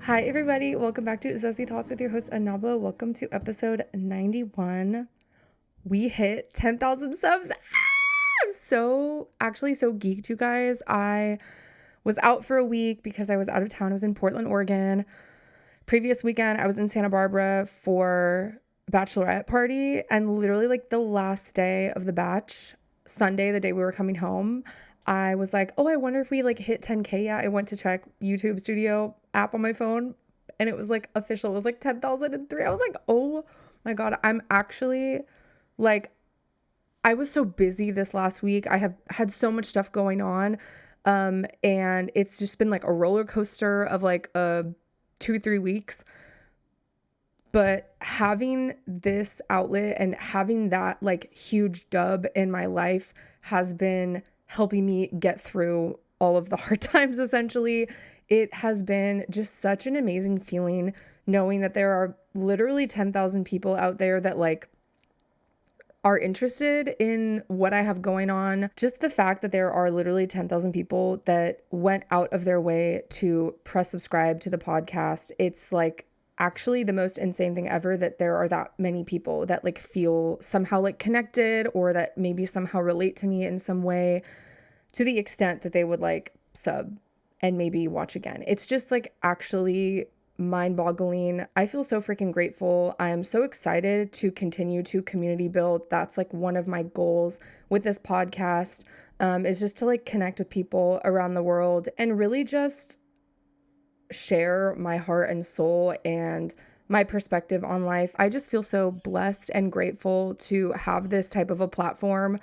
Hi, everybody. Welcome back to Zesty Thoughts with your host, Anabla. Welcome to episode 91. We hit 10,000 subs. I'm so geeked, you guys. I was out for a week because I was out of town. I was in Portland, Oregon. Previous weekend, I was in Santa Barbara for a bachelorette party. And literally, like, the last day of the batch, Sunday, the day we were coming home, I was like, oh, I wonder if we like hit 10K yet. I went to check YouTube Studio app on my phone and it was like official. It was like 10,003. I was like, oh my God, I'm actually like, I was so busy this last week. I have had so much stuff going on. And it's just been like a roller coaster of like 2-3 weeks. But having this outlet and having that like huge dub in my life has been helping me get through all of the hard times, essentially. It has been just such an amazing feeling knowing that there are literally 10,000 people out there that like are interested in what I have going on. Just the fact that there are literally 10,000 people that went out of their way to press subscribe to the podcast. It's like actually the most insane thing ever that there are that many people that like feel somehow like connected or that maybe somehow relate to me in some way to the extent that they would like sub and maybe watch again. It's just like actually mind-boggling. I feel so freaking grateful. I am so excited to continue to community build. That's like one of my goals with this podcast, is just to like connect with people around the world and really just share my heart and soul and my perspective on life. I just feel so blessed and grateful to have this type of a platform,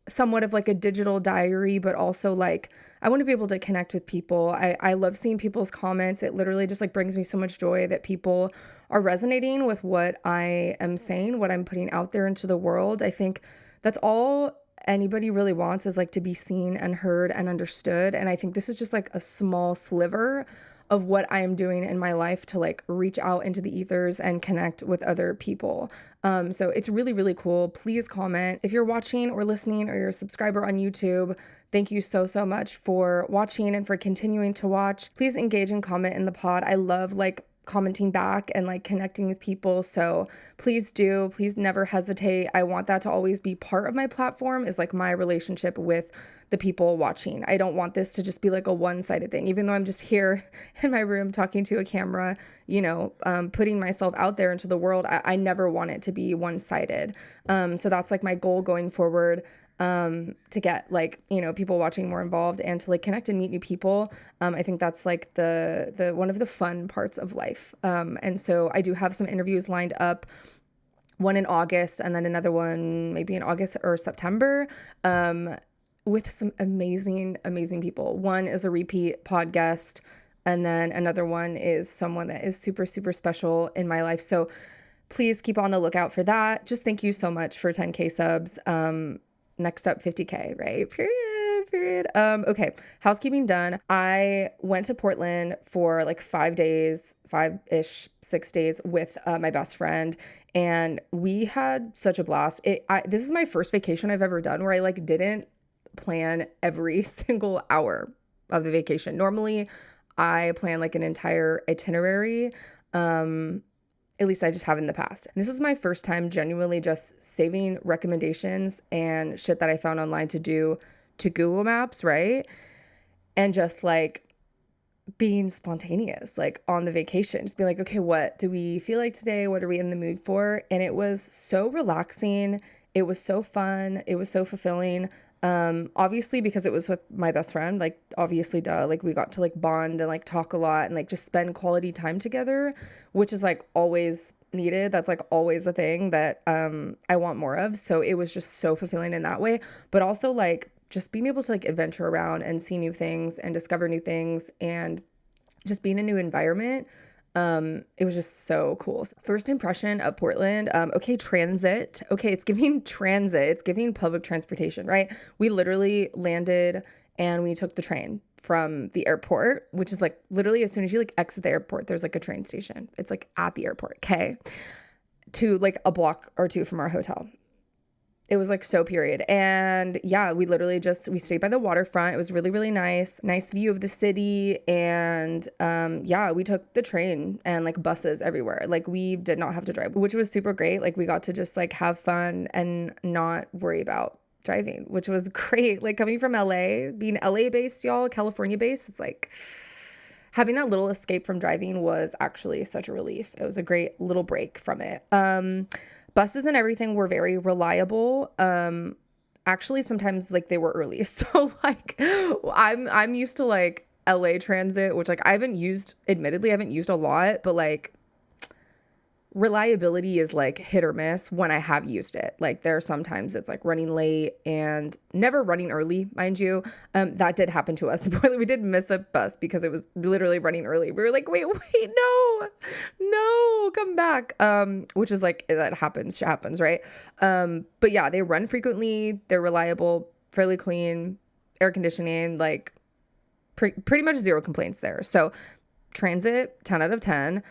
somewhat of like a digital diary, but also like I want to be able to connect with people. I love seeing people's comments. It literally just like brings me so much joy that people are resonating with what I am saying, what I'm putting out there into the world. I think that's all anybody really wants, is like to be seen and heard and understood. And I think this is just like a small sliver of what I am doing in my life to like reach out into the ethers and connect with other people. So it's really, really cool. Please comment if you're watching or listening or you're a subscriber on YouTube. Thank you so, so much for watching and for continuing to watch. Please engage and comment in the pod. I love like commenting back and like connecting with people. So please never hesitate. I want that to always be part of my platform, is like my relationship with the people watching. I don't want this to just be like a one-sided thing, even though I'm just here in my room talking to a camera, putting myself out there into the world. I never want it to be one-sided. So that's like my goal going forward, to get like, people watching more involved and to like connect and meet new people. I think that's like the one of the fun parts of life. And so I do have some interviews lined up, one in August and then another one maybe in August or September, with some amazing, amazing people. One is a repeat podcast, and then another one is someone that is super, super special in my life. So please keep on the lookout for that. Just thank you so much for 10K subs. Next up, 50K, right? Period. Okay. Housekeeping done. I went to Portland for like 5 days, 6 days with my best friend. And we had such a blast. This is my first vacation I've ever done where I like didn't plan every single hour of the vacation. Normally I plan like an entire itinerary. At least I just have in the past. And this is my first time genuinely just saving recommendations and shit that I found online to do to Google Maps, right? And just like being spontaneous, like on the vacation, just be like, okay, what do we feel like today? What are we in the mood for? And it was so relaxing. It was so fun. It was so fulfilling. Obviously because it was with my best friend, like obviously like we got to like bond and like talk a lot and like just spend quality time together, which is like always needed. That's like always a thing that I want more of. So it was just so fulfilling in that way, but also like just being able to like adventure around and see new things and discover new things and just be in a new environment. It was just so cool. First impression of Portland. Okay, transit. Okay, it's giving transit. It's giving public transportation, right? We literally landed and we took the train from the airport, which is like literally as soon as you like exit the airport, there's like a train station. It's like at the airport, okay, to like a block or two from our hotel. It was like so period. And yeah, we literally we stayed by the waterfront. It was really, really nice view of the city. And yeah, we took the train and like buses everywhere. Like we did not have to drive, which was super great. Like we got to just like have fun and not worry about driving, which was great. Like coming from LA, being LA based, y'all, California based, it's like having that little escape from driving was actually such a relief. It was a great little break from it. Buses and everything were very reliable. Actually sometimes like they were early. So like I'm used to like LA Transit, which like I haven't used a lot, but like reliability is like hit or miss when I have used it. Like there are sometimes it's like running late and never running early, mind you. That did happen to us. We did miss a bus because it was literally running early. We were like, wait, no, come back. Which is like, that happens, right? But yeah, they run frequently. They're reliable, fairly clean, air conditioning, like pretty much zero complaints there. So transit, 10 out of 10.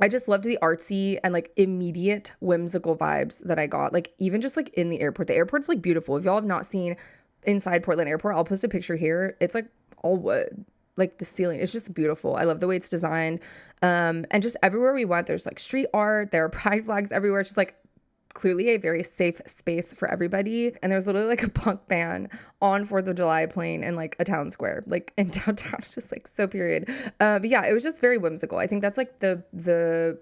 I just loved the artsy and like immediate whimsical vibes that I got. Like even just like in the airport's like beautiful. If y'all have not seen inside Portland Airport, I'll post a picture here. It's like all wood, like the ceiling. It's just beautiful. I love the way it's designed. And just everywhere we went, there's like street art. There are pride flags everywhere. It's just like clearly a very safe space for everybody. And there's literally like a punk band on 4th of July playing in like a town square, like in downtown. It's just like so period. But yeah, it was just very whimsical. I think that's like the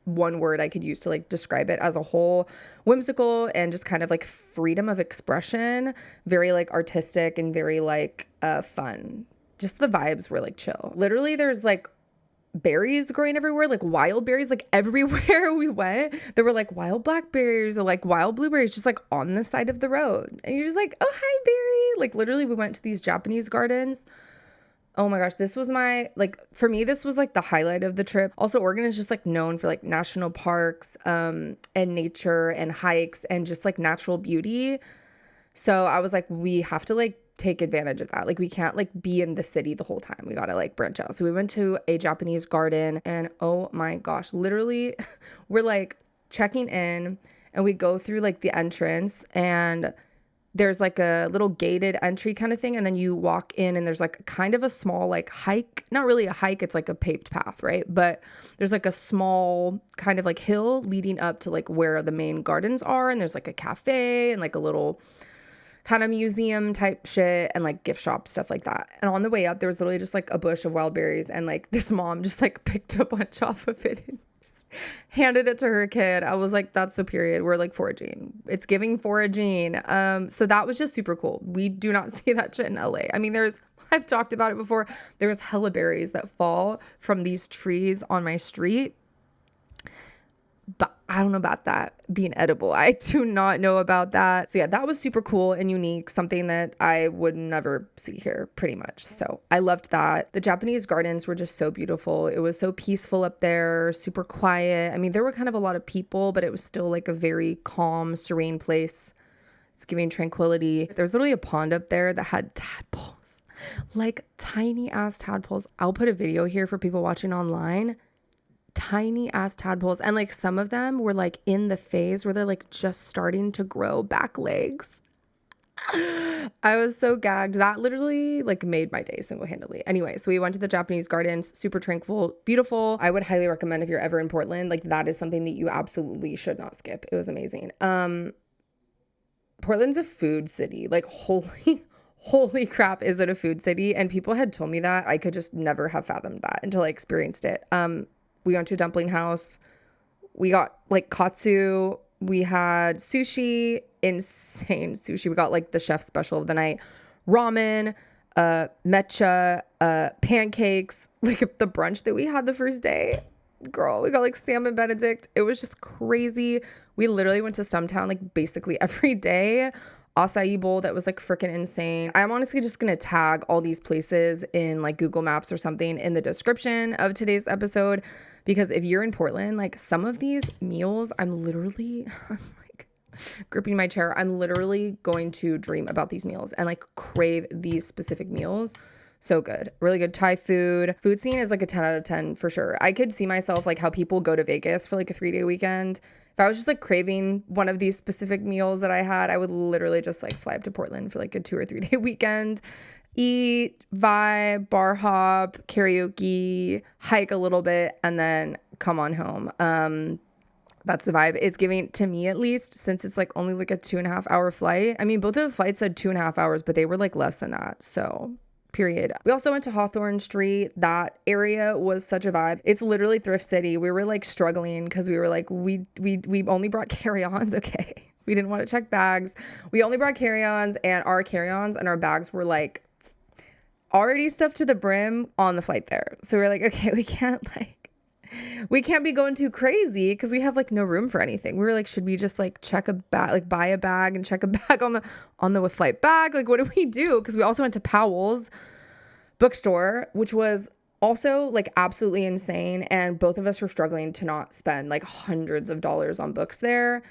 one word I could use to like describe it as a whole. Whimsical and just kind of like freedom of expression, very like artistic and very like fun. Just the vibes were like chill. Literally there's like berries growing everywhere, like wild berries, like everywhere we went there were like wild blackberries or like wild blueberries just like on the side of the road, and you're just like, oh hi berry. Like literally we went to these Japanese gardens. Oh my gosh, this was for me this was like the highlight of the trip. Also Oregon is just like known for like national parks and nature and hikes and just like natural beauty. So I was like, we have to like take advantage of that. Like we can't like be in the city the whole time. We gotta like branch out. So we went to a Japanese garden and oh my gosh, literally we're like checking in and we go through like the entrance and there's like a little gated entry kind of thing. And then you walk in and there's like kind of a small like hike, not really a hike. It's like a paved path, right? But there's like a small kind of like hill leading up to like where the main gardens are. And there's like a cafe and like a little kind of museum type shit and like gift shop, stuff like that. And on the way up, there was literally just like a bush of wild berries and like this mom just like picked a bunch off of it and just handed it to her kid. I was like, that's so period. We're like foraging. It's giving foraging. So that was just super cool. We do not see that shit in LA. I mean, I've talked about it before. There's hella berries that fall from these trees on my street. But I don't know about that being edible. I do not know about that. So yeah, that was super cool and unique. Something that I would never see here pretty much. So I loved that. The Japanese gardens were just so beautiful. It was so peaceful up there, super quiet. I mean, there were kind of a lot of people, but it was still like a very calm, serene place. It's giving tranquility. There's literally a pond up there that had tadpoles, like tiny ass tadpoles. I'll put a video here for people watching online. Tiny ass tadpoles, and like some of them were like in the phase where they're like just starting to grow back legs. I was so gagged. That literally like made my day single-handedly. Anyway, so we went to the Japanese gardens, super tranquil, beautiful. I would highly recommend if you're ever in Portland, like that is something that you absolutely should not skip. It was amazing. Portland's a food city. Like holy crap, is it a food city? And people had told me that. I could just never have fathomed that until I experienced it. We went to a dumpling house. We got like katsu. We had sushi, insane sushi. We got like the chef special of the night, ramen, matcha, pancakes, like the brunch that we had the first day. Girl, we got like salmon Benedict. It was just crazy. We literally went to Stumptown like basically every day. Acai bowl that was like freaking insane. I'm honestly just gonna tag all these places in like Google Maps or something in the description of today's episode, because if you're in Portland, like some of these meals, I'm like gripping my chair. I'm literally going to dream about these meals and like crave these specific meals So good. Really good Thai food. Food scene is like a 10 out of 10 for sure. I could see myself like how people go to Vegas for like a 3-day weekend. If I was just like craving one of these specific meals that I had, I would literally just like fly up to Portland for like a 2 or 3-day weekend, eat, vibe, bar hop, karaoke, hike a little bit, and then come on home. That's the vibe it's giving to me, at least, since it's like only like a 2.5-hour flight. I mean, both of the flights said 2.5 hours, but they were like less than that. So period. We also went to Hawthorne Street. That area was such a vibe. It's literally Thrift City. We were like struggling because we were like, we only brought carry-ons. Okay. We didn't want to check bags. We only brought carry-ons, and our carry-ons and our bags were like already stuffed to the brim on the flight there. So we're like, okay, we can't be going too crazy because we have like no room for anything. We were like, should we just like check a bag, like buy a bag and check a bag on the flight bag? Like, what do we do? Because we also went to Powell's bookstore, which was also like absolutely insane. And both of us were struggling to not spend like hundreds of dollars on books there.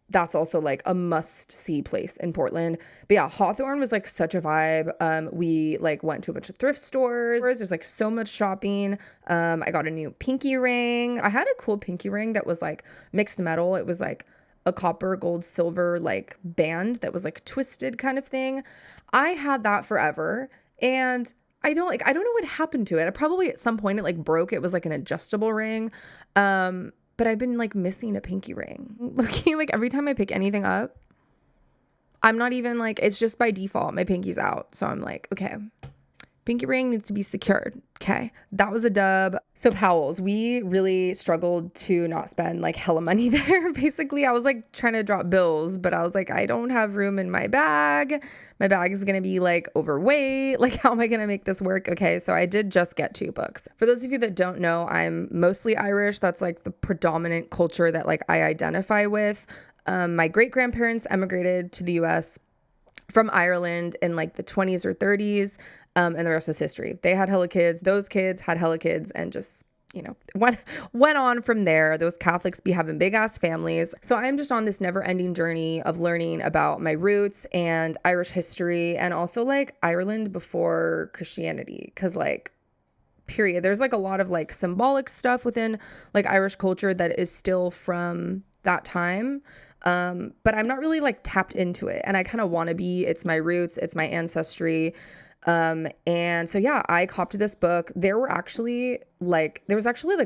That's also like a must-see place in Portland. But yeah, Hawthorne was like such a vibe. We like went to a bunch of thrift stores. There's like so much shopping. I got a new pinky ring. I had a cool pinky ring that was like mixed metal. It was like a copper, gold, silver like band that was like twisted kind of thing. I had that forever, and I don't know what happened to it. I probably at some point it like broke. It was like an adjustable ring. But I've been like missing a pinky ring. Looking like every time I pick anything up, I'm not even like, it's just by default, my pinky's out. So I'm like, okay, pinky ring needs to be secured. Okay, that was a dub. So Powell's, we really struggled to not spend like hella money there. Basically, I was like trying to drop bills, but I was like, I don't have room in my bag. My bag is going to be like overweight. Like, how am I going to make this work? Okay, so I did just get 2 books. For those of you that don't know, I'm mostly Irish. That's like the predominant culture that like I identify with. My great-grandparents emigrated to the US from Ireland in like the 20s or 30s. And the rest is history. They had hella kids. Those kids had hella kids, and just, you know, went on from there. Those Catholics be having big ass families. So I'm just on this never ending journey of learning about my roots and Irish history, and also like Ireland before Christianity. Cause like, period. There's like a lot of like symbolic stuff within like Irish culture that is still from that time. But I'm not really like tapped into it, and I kind of want to be. It's my roots. It's my ancestry. And so, yeah, I copped this book. There was actually like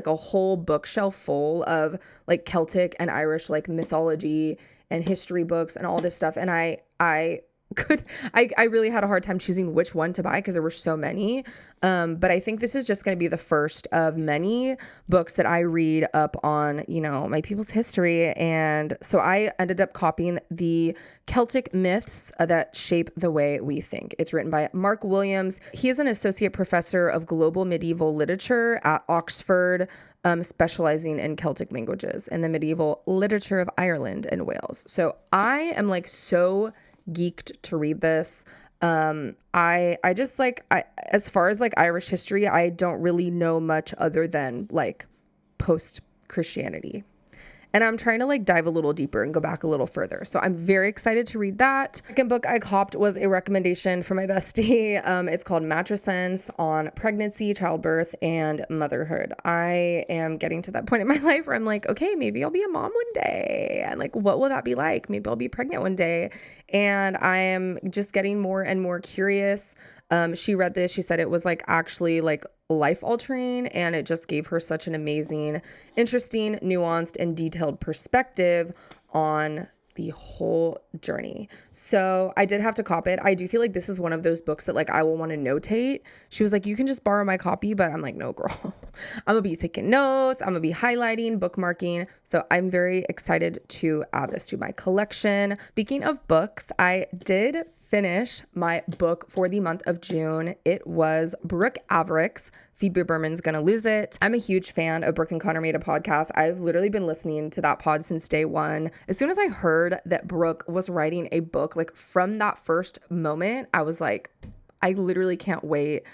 a whole bookshelf full of like Celtic and Irish, like mythology and history books and all this stuff. And I really had a hard time choosing which one to buy because there were so many. But I think this is just going to be the first of many books that I read up on, you know, my people's history. And so I ended up copying the Celtic Myths That Shape the Way We Think. It's written by Mark Williams. He is an associate professor of global medieval literature at Oxford, specializing in Celtic languages and the medieval literature of Ireland and Wales. So I am like so geeked to read this. I just like, as far as like Irish history, I don't really know much other than like post Christianity. And I'm trying to like dive a little deeper and go back a little further. So I'm very excited to read that. Second book I copped was a recommendation from my bestie. It's called Mattress Sense on pregnancy, childbirth, and motherhood. I am getting to that point in my life where I'm like, okay, maybe I'll be a mom one day. And like, what will that be like? Maybe I'll be pregnant one day. And I am just getting more and more curious. She read this. She said it was like actually like life altering, and it just gave her such an amazing, interesting, nuanced, and detailed perspective on the whole journey. So I did have to cop it. I do feel like this is one of those books that like I will want to notate. She was like, you can just borrow my copy, but I'm like, no, girl. I'm gonna be taking notes. I'm gonna be highlighting, bookmarking. So I'm very excited to add this to my collection. Speaking of books, I did finish my book for the month of June. It was Brooke Averick's Phoebe Berman's Gonna Lose It. I'm a huge fan of Brooke and Connor Made a Podcast. I've literally been listening to that pod since day one. As soon as I heard that Brooke was writing a book, like from that first moment, I was like, I literally can't wait.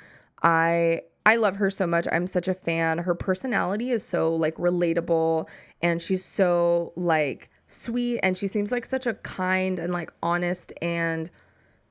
I love her so much. I'm such a fan. Her personality is so like relatable, and she's so like sweet, and she seems like such a kind and like honest and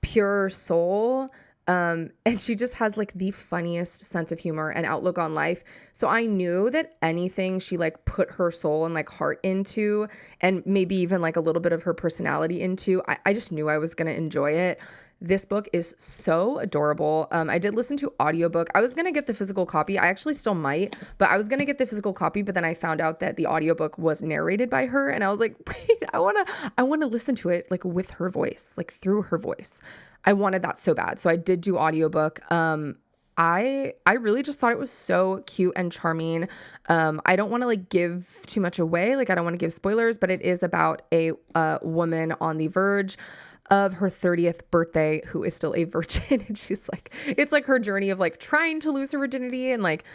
pure soul. And she just has like the funniest sense of humor and outlook on life. So I knew that anything she like put her soul and like heart into, and maybe even like a little bit of her personality into, I just knew I was going to enjoy it. This book is so adorable. I did listen to audiobook. I was going to get the physical copy. I actually still might, but I was going to get the physical copy, but then I found out that the audiobook was narrated by her. And I was like, wait, I want to listen to it like with her voice, like through her voice. I wanted that so bad. So I did do audiobook. I really just thought it was so cute and charming. I don't want to like give too much away. Like I don't want to give spoilers, but it is about a woman on the verge of her 30th birthday who is still a virgin. And she's like, it's like her journey of like trying to lose her virginity and like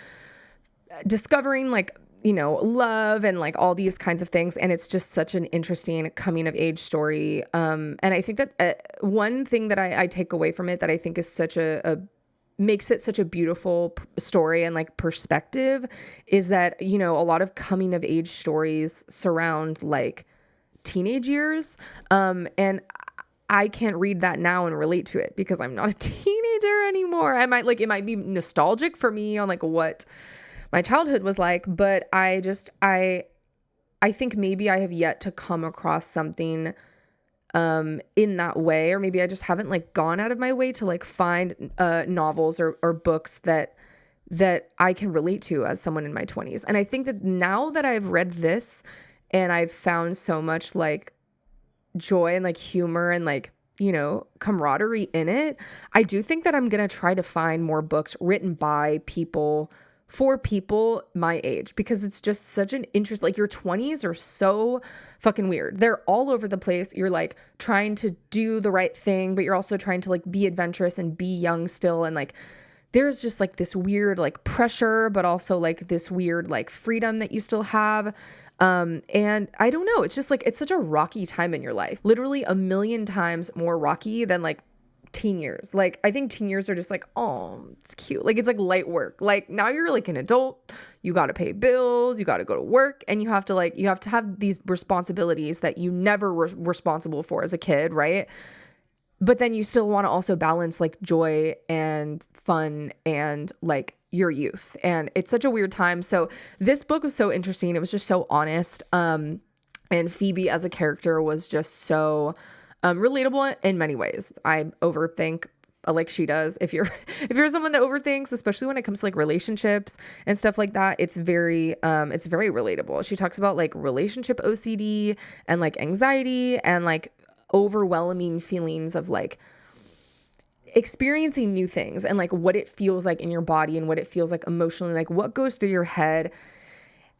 discovering like, you know, love and like all these kinds of things. And it's just such an interesting coming of age story. And I think that one thing that I take away from it that I think is such a makes it such a beautiful story and like perspective is that, you know, a lot of coming of age stories surround like teenage years. And I can't read that now and relate to it because I'm not a teenager anymore. It might be nostalgic for me on like what my childhood was like, but I think maybe I have yet to come across something in that way, or maybe I just haven't like gone out of my way to like find novels or books that I can relate to as someone in my 20s. And I think that now that I've read this and I've found so much like joy and like humor and like, you know, camaraderie in it, I do think that I'm going to try to find more books written by people for people my age, because it's just such an interest. Like your 20s are so fucking weird. They're all over the place. You're like trying to do the right thing, but you're also trying to like be adventurous and be young still. And like, there's just like this weird like pressure, but also like this weird like freedom that you still have. And I don't know, it's just like, it's such a rocky time in your life, literally a million times more rocky than like teen years. Like, I think teen years are just like, oh, it's cute. Like, it's like light work. Like now you're like an adult, you got to pay bills, you got to go to work, and you have to have these responsibilities that you never were responsible for as a kid. Right. But then you still want to also balance like joy and fun and like your youth. And it's such a weird time. So this book was so interesting. It was just so honest. And Phoebe as a character was just so relatable in many ways. I overthink like she does. If you're someone that overthinks, especially when it comes to like relationships and stuff like that, it's very relatable. She talks about like relationship OCD and like anxiety and like overwhelming feelings of like experiencing new things and like what it feels like in your body and what it feels like emotionally, like what goes through your head.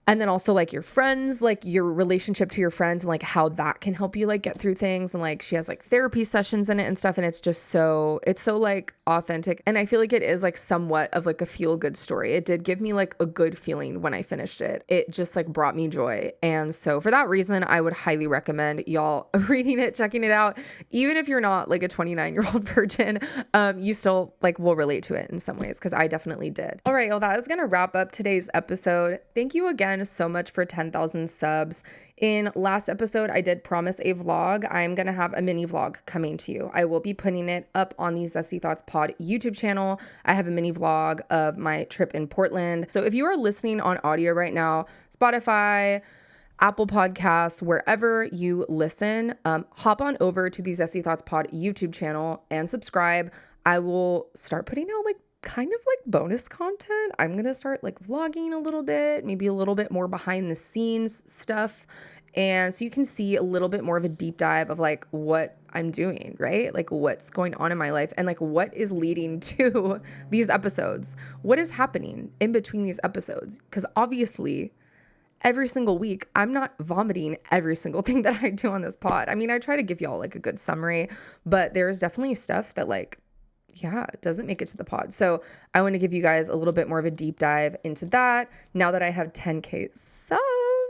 And then also like your friends, like your relationship to your friends and like how that can help you like get through things. And like she has like therapy sessions in it and stuff. And it's so like authentic. And I feel like it is like somewhat of like a feel good story. It did give me like a good feeling when I finished it. It just like brought me joy. And so for that reason, I would highly recommend y'all reading it, checking it out. Even if you're not like a 29-year-old virgin, you still like will relate to it in some ways, because I definitely did. All right, y'all, that is going to wrap up today's episode. Thank you again so much for 10,000 subs. In last episode, I did promise a vlog. I'm going to have a mini vlog coming to you. I will be putting it up on the Zesty Thoughts Pod YouTube channel. I have a mini vlog of my trip in Portland. So if you are listening on audio right now, Spotify, Apple Podcasts, wherever you listen, hop on over to the Zesty Thoughts Pod YouTube channel and subscribe. I will start putting out like kind of like bonus content. I'm going to start like vlogging a little bit, maybe a little bit more behind the scenes stuff. And so you can see a little bit more of a deep dive of like what I'm doing, right? Like what's going on in my life and like what is leading to these episodes. What is happening in between these episodes? Because obviously every single week, I'm not vomiting every single thing that I do on this pod. I mean, I try to give y'all like a good summary, but there's definitely stuff that like, yeah, it doesn't make it to the pod. So I want to give you guys a little bit more of a deep dive into that. Now that I have 10K subs,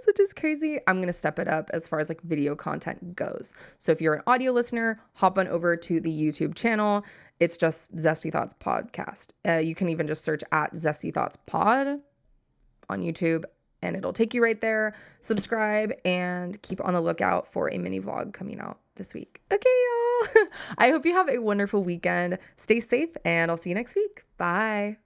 which is crazy, I'm going to step it up as far as like video content goes. So if you're an audio listener, hop on over to the YouTube channel. It's just Zesty Thoughts Podcast. You can even just search at Zesty Thoughts Pod on YouTube and it'll take you right there. Subscribe and keep on the lookout for a mini vlog coming out. this week. Okay, y'all. I hope you have a wonderful weekend. Stay safe, and I'll see you next week. Bye.